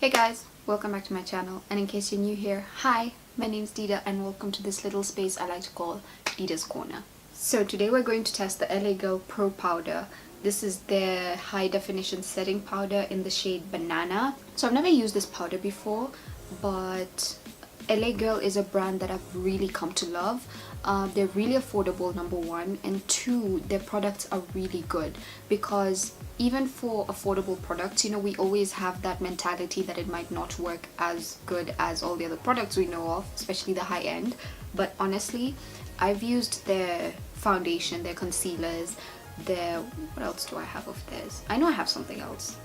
Hey guys, welcome back to my channel, and in case you're new here, hi, my name's Dida and welcome to this little space I like to call Dida's Corner. So today we're going to test the LA Girl Pro Powder. This is their high definition setting powder in the shade Banana. So I've never used this powder before, but LA Girl is a brand that I've really come to love. They're really affordable, number one, and two, their products are really good, because even for affordable products, you know, we always have that mentality that it might not work as good as all the other products we know of, especially the high end. But honestly, I've used their foundation, their concealers, their, what else do I have of theirs? I know I have something else.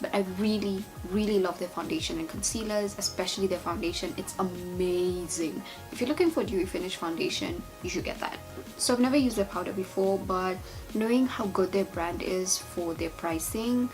But I really love their foundation and concealers, especially their foundation. It's amazing. If you're looking for dewy finish foundation, you should get that. So I've never used their powder before, but knowing how good their brand is for their pricing,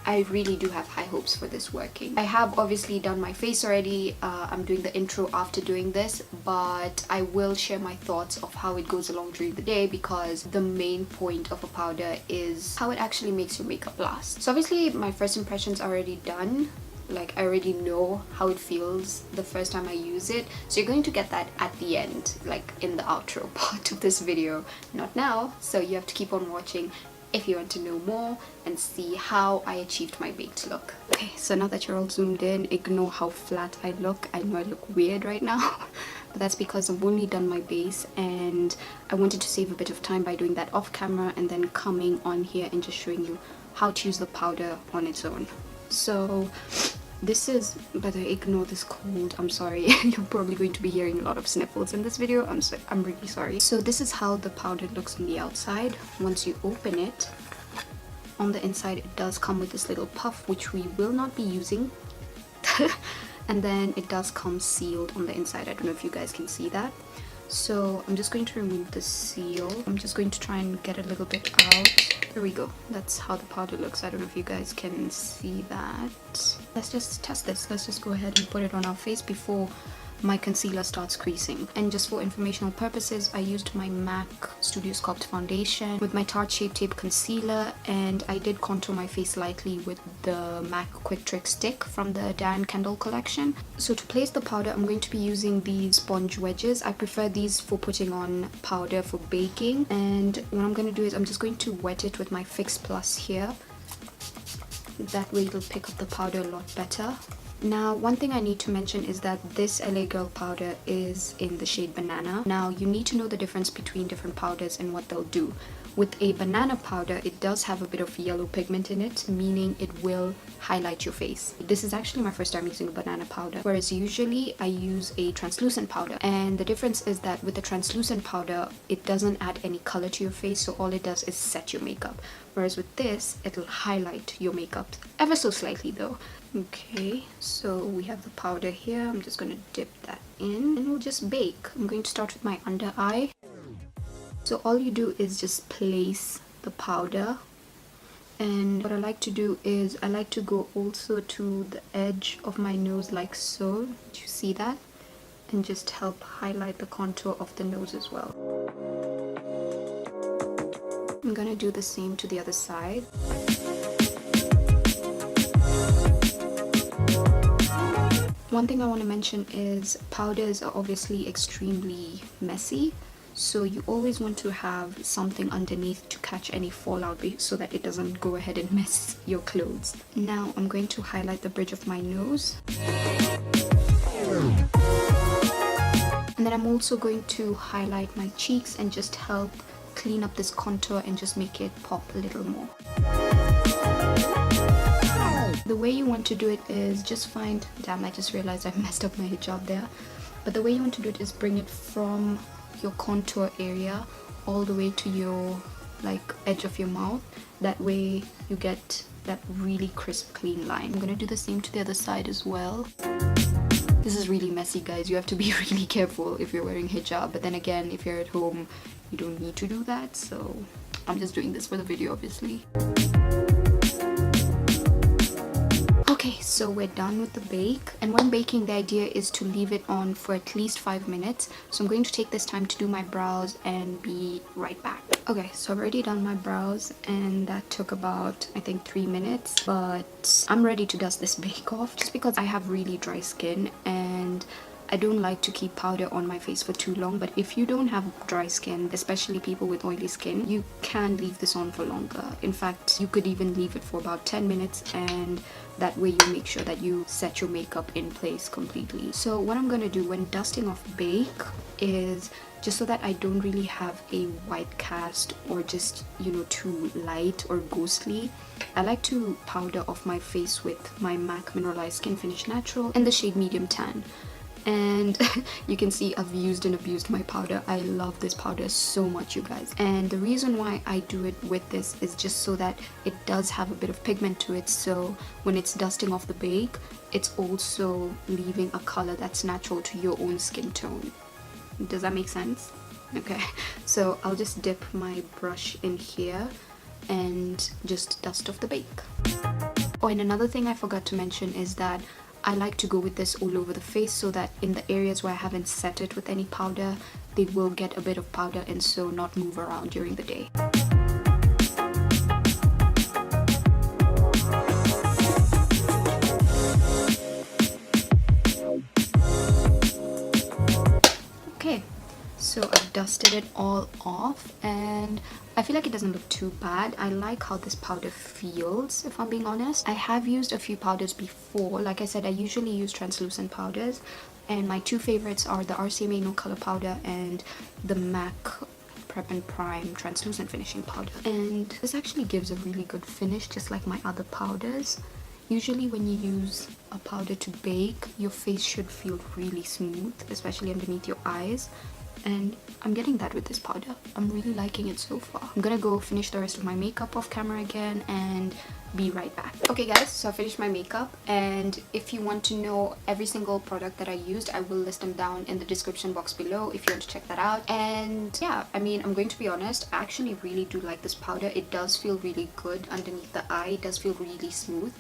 I really do have high hopes for this working. I have obviously done my face already. I'm doing the intro after doing this, but I will share my thoughts of how it goes along during the day, because the main point of a powder is how it actually makes your makeup last. So obviously my first impressions are already done. Like, I already know how it feels the first time I use it, so you're going to get that at the end, like in the outro part of this video, not now. So you have to keep on watching if you want to know more and see how I achieved my baked look. Okay, so now that you're all zoomed in, ignore how flat I look. I know I look weird right now, but that's because I've only done my base and I wanted to save a bit of time by doing that off camera and then coming on here and just showing you how to use the powder on its own. So this is, but ignore this cold, I'm sorry. You're probably going to be hearing a lot of sniffles in this video. I'm really sorry. So this is how the powder looks on the outside. Once you open it, on the inside it does come with this little puff, which we will not be using. And then it does come sealed on the inside. I don't know if you guys can see that. So I'm just going to remove the seal. I'm just going to try and get a little bit out. There we go. That's how the powder looks. I don't know if you guys can see that. Let's just test this. Let's just go ahead and put it on our face before my concealer starts creasing. And just for informational purposes, I used my MAC Studio Sculpt foundation with my Tarte Shape Tape concealer, and I did contour my face lightly with the MAC Quiktrik Stick from the Diane Kendall collection. So to place the powder, I'm going to be using these sponge wedges. I prefer these for putting on powder for baking, and what I'm going to do is I'm just going to wet it with my Fix Plus here. That way it'll pick up the powder a lot better. Now, one thing I need to mention is that this LA Girl powder is in the shade Banana. Now, you need to know the difference between different powders and what they'll do. With a banana powder, it does have a bit of yellow pigment in it, meaning it will highlight your face. This is actually my first time using a banana powder, whereas usually I use a translucent powder. And the difference is that with the translucent powder, it doesn't add any color to your face, so all it does is set your makeup. Whereas with this, it'll highlight your makeup, ever so slightly though. Okay, so we have the powder here. I'm just going to dip that in and we'll just bake. I'm going to start with my under eye. So all you do is just place the powder, and what I like to do is I like to go also to the edge of my nose like so. Do you see that? And just help highlight the contour of the nose as well. I'm gonna do the same to the other side. One thing I want to mention is powders are obviously extremely messy, so you always want to have something underneath to catch any fallout so that it doesn't go ahead and mess your clothes. Now I'm going to highlight the bridge of my nose. And then I'm also going to highlight my cheeks and just help clean up this contour and just make it pop a little more. The way you want to do it is just find, damn, I just realized I messed up my hijab there. But the way you want to do it is bring it from your contour area all the way to your like edge of your mouth. That way you get that really crisp, clean line. I'm gonna do the same to the other side as well. This is really messy, guys. You have to be really careful if you're wearing hijab, but then again, if you're at home, you don't need to do that. So I'm just doing this for the video, obviously. Okay, so we're done with the bake, and when baking the idea is to leave it on for at least 5 minutes. So I'm going to take this time to do my brows and be right back. Okay, so I've already done my brows and that took about I think 3 minutes, but I'm ready to dust this bake off just because I have really dry skin and I don't like to keep powder on my face for too long. But if you don't have dry skin, especially people with oily skin, you can leave this on for longer. In fact, you could even leave it for about 10 minutes, and that way you make sure that you set your makeup in place completely. So what I'm gonna do when dusting off bake is, just so that I don't really have a white cast or just, you know, too light or ghostly, I like to powder off my face with my MAC Mineralized Skin Finish Natural in the shade Medium Tan. And you can see I've used and abused my powder. I love this powder so much, you guys. And the reason why I do it with this is just so that it does have a bit of pigment to it, so when it's dusting off the bake, it's also leaving a color that's natural to your own skin tone. Does that make sense? Okay, so I'll just dip my brush in here and just dust off the bake. Oh, and another thing I forgot to mention is that I like to go with this all over the face, so that in the areas where I haven't set it with any powder, they will get a bit of powder and so not move around during the day. Okay, so I've dusted it all off and I feel like it doesn't look too bad. I like how this powder feels, if I'm being honest. I have used a few powders before. Like I said, I usually use translucent powders, and my two favorites are the RCMA No Color Powder and the MAC Prep and Prime Translucent Finishing Powder. And this actually gives a really good finish, just like my other powders. Usually when you use a powder to bake, your face should feel really smooth, especially underneath your eyes. And I'm getting that with this powder. I'm really liking it so far. I'm gonna go finish the rest of my makeup off camera again and be right back. Okay guys, so I finished my makeup, and if you want to know every single product that I used, I will list them down in the description box below if you want to check that out. And yeah, I mean, I'm going to be honest, I actually really do like this powder. It does feel really good underneath the eye. It does feel really smooth.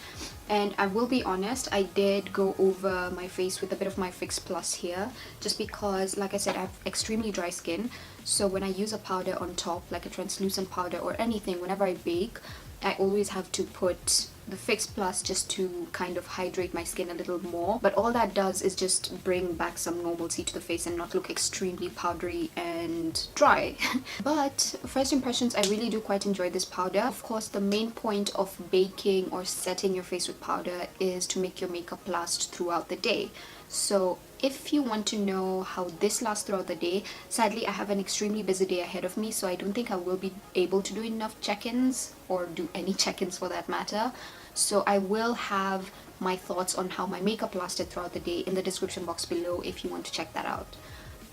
And I will be honest, I did go over my face with a bit of my Fix Plus here, just because, like I said, I have extremely dry skin. So when I use a powder on top, like a translucent powder or anything, whenever I bake, I always have to put the Fix Plus just to kind of hydrate my skin a little more. But all that does is just bring back some normalcy to the face and not look extremely powdery and dry. But first impressions, I really do quite enjoy this powder. Of course, the main point of baking or setting your face with powder is to make your makeup last throughout the day. So if you want to know how this lasts throughout the day, sadly I have an extremely busy day ahead of me, so I don't think I will be able to do enough check-ins or do any check-ins for that matter. So I will have my thoughts on how my makeup lasted throughout the day in the description box below if you want to check that out.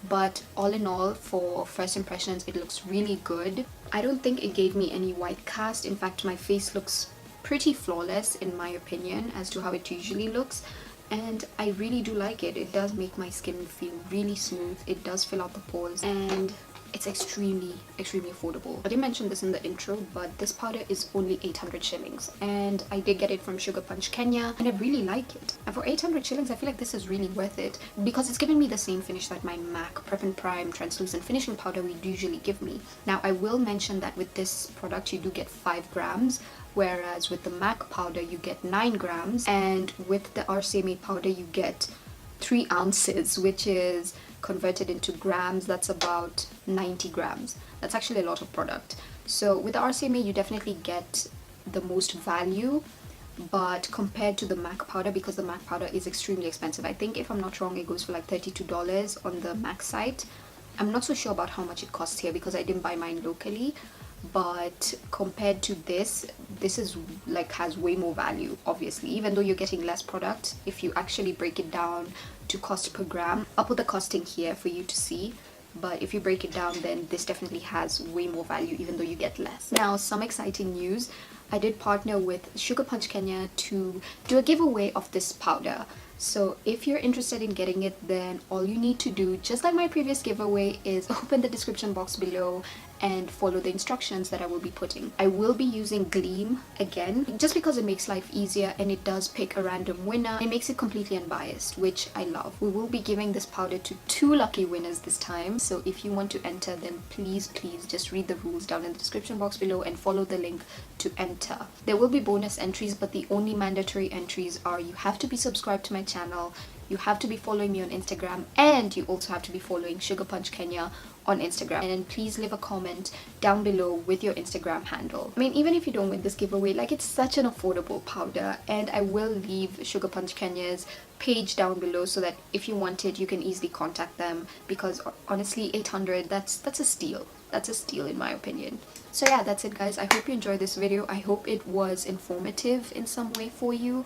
But all in all, for first impressions, it looks really good. I don't think it gave me any white cast. In fact, my face looks pretty flawless in my opinion as to how it usually looks. And I really do like it. It does make my skin feel really smooth. It does fill out the pores, and it's extremely affordable. I didn't mention this in the intro, but this powder is only 800 shillings, and I did get it from Sugar Punch Kenya, and I really like it. And for 800 shillings, I feel like this is really worth it because it's given me the same finish that my MAC Prep and Prime Translucent Finishing Powder would usually give me. Now, I will mention that with this product, you do get 5 grams, whereas with the MAC powder, you get 9 grams, and with the RCMA powder, you get 3 ounces, which is converted into grams, that's about 90 grams. That's actually a lot of product. So with the RCMA, you definitely get the most value, but compared to the MAC powder, because the MAC powder is extremely expensive, I think if I'm not wrong, it goes for like $32 on the MAC site. I'm not so sure about how much it costs here because I didn't buy mine locally, but compared to this is like has way more value, obviously, even though you're getting less product. If you actually break it down to cost per gram, I'll put the costing here for you to see, but if you break it down, then this definitely has way more value even though you get less. Now, some exciting news. I did partner with Sugar Punch Kenya to do a giveaway of this powder. So if you're interested in getting it, then all you need to do, just like my previous giveaway, is open the description box below and follow the instructions that I will be putting. I will be using Gleam again, just because it makes life easier and it does pick a random winner. It makes it completely unbiased, which I love. We will be giving this powder to 2 lucky winners this time. So if you want to enter, then please just read the rules down in the description box below and follow the link to enter. There will be bonus entries, but the only mandatory entries are you have to be subscribed to my channel, you have to be following me on Instagram, and you also have to be following Sugar Punch Kenya on Instagram. And then please leave a comment down below with your Instagram handle. I mean, even if you don't win this giveaway, like, it's such an affordable powder, and I will leave Sugar Punch Kenya's page down below so that if you want it, you can easily contact them, because honestly, 800, that's a steal. That's a steal in my opinion. So yeah, that's it guys. I hope you enjoyed this video. I hope it was informative in some way for you.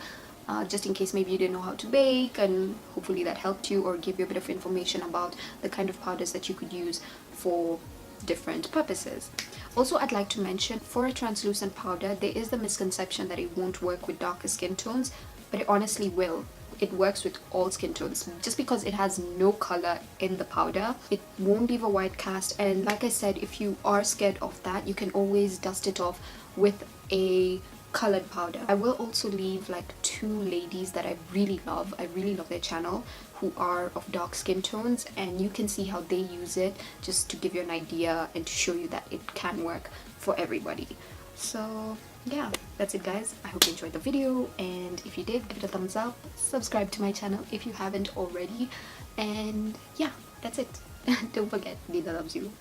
Just in case maybe you didn't know how to bake, and hopefully that helped you or gave you a bit of information about the kind of powders that you could use for different purposes. Also, I'd like to mention, for a translucent powder, there is the misconception that it won't work with darker skin tones, but it honestly will. It works with all skin tones. Just because it has no color in the powder, it won't leave a white cast. And like I said, if you are scared of that, you can always dust it off with a colored powder. I will also leave like 2 ladies that I really love their channel, who are of dark skin tones, and you can see how they use it, just to give you an idea and to show you that it can work for everybody. So yeah, that's it guys. I hope you enjoyed the video, and if you did, give it a thumbs up, subscribe to my channel if you haven't already, and yeah, that's it. Don't forget, Dida loves you.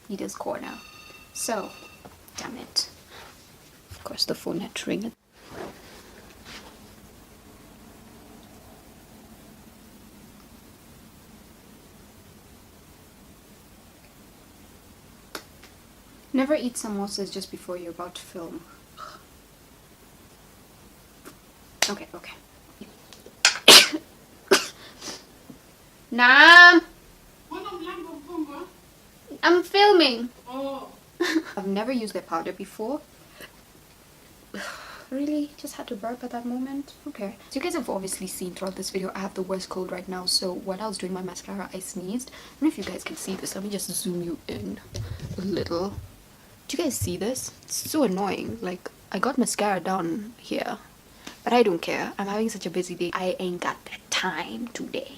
Dida's Corner. So, damn it. Of course the phone had to ring. Never eat samosas just before you're about to film. Okay. Nam! I'm filming! Oh. I've never used their powder before. Really? Just had to burp at that moment? Okay. So you guys have obviously seen throughout this video, I have the worst cold right now. So while I was doing my mascara, I sneezed. I don't know if you guys can see this. Let me just zoom you in a little. Do you guys see this? It's so annoying. Like, I got mascara done here, but I don't care. I'm having such a busy day. I ain't got the time today.